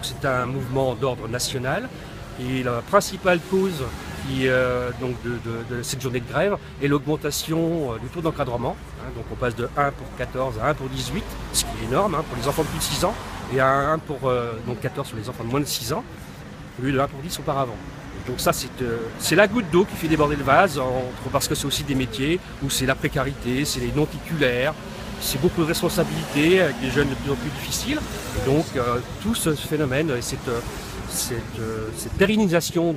c'est un mouvement d'ordre national et la principale cause de cette journée de grève est l'augmentation du taux d'encadrement. Donc on passe de 1 pour 14 à 1 pour 18, ce qui est énorme pour les enfants de plus de 6 ans, et à 1 pour 14 pour les enfants de moins de 6 ans, au lieu de 1 pour 10 auparavant. Donc ça c'est la goutte d'eau qui fait déborder le vase, parce que c'est aussi des métiers où c'est la précarité, c'est les non-titulaires, c'est beaucoup de responsabilités avec des jeunes de plus en plus difficiles. Et donc tout ce phénomène, cette pérennisation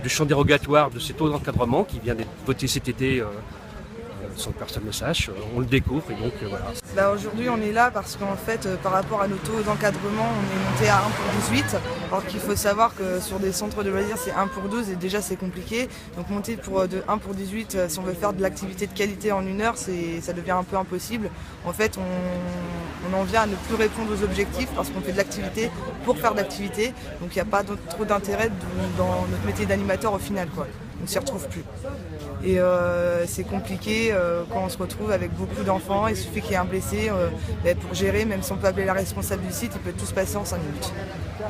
du champ dérogatoire de ces taux d'encadrement qui vient d'être voté cet été sans que personne ne sache, on le découvre et donc voilà. Aujourd'hui on est là parce qu'en fait par rapport à nos taux d'encadrement on est monté à 1 pour 18, alors qu'il faut savoir que sur des centres de loisirs c'est 1 pour 12 et déjà c'est compliqué. Donc monter de 1 pour 18 si on veut faire de l'activité de qualité en 1 heure ça devient un peu impossible. En fait on en vient à ne plus répondre aux objectifs parce qu'on fait de l'activité pour faire de l'activité. Donc il n'y a pas trop d'intérêt dans notre métier d'animateur au final, quoi. On s'y retrouve plus. Et c'est compliqué quand on se retrouve avec beaucoup d'enfants. Il suffit qu'il y ait un blessé pour gérer, même si on peut appeler la responsable du site, il peut tout se passer en 5 minutes.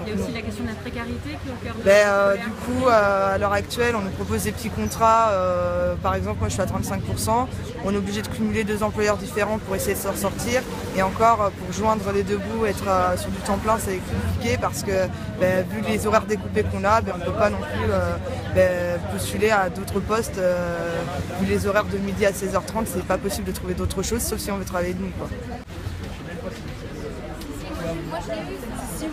Il y a aussi la question de la précarité qui est au cœur de du coup, à l'heure actuelle, on nous propose des petits contrats. Par exemple, moi je suis à 35%. On est obligé de cumuler 2 employeurs différents pour essayer de s'en sortir. Et encore, pour joindre les deux bouts, être sur du temps plein, c'est compliqué parce que vu les horaires découpés qu'on a, on ne peut pas non plus postuler à d'autres postes. Vu les horaires de midi à 16h30, c'est pas possible de trouver d'autres choses, sauf si on veut travailler de nuit, quoi. Moi, je l'ai vu, c'est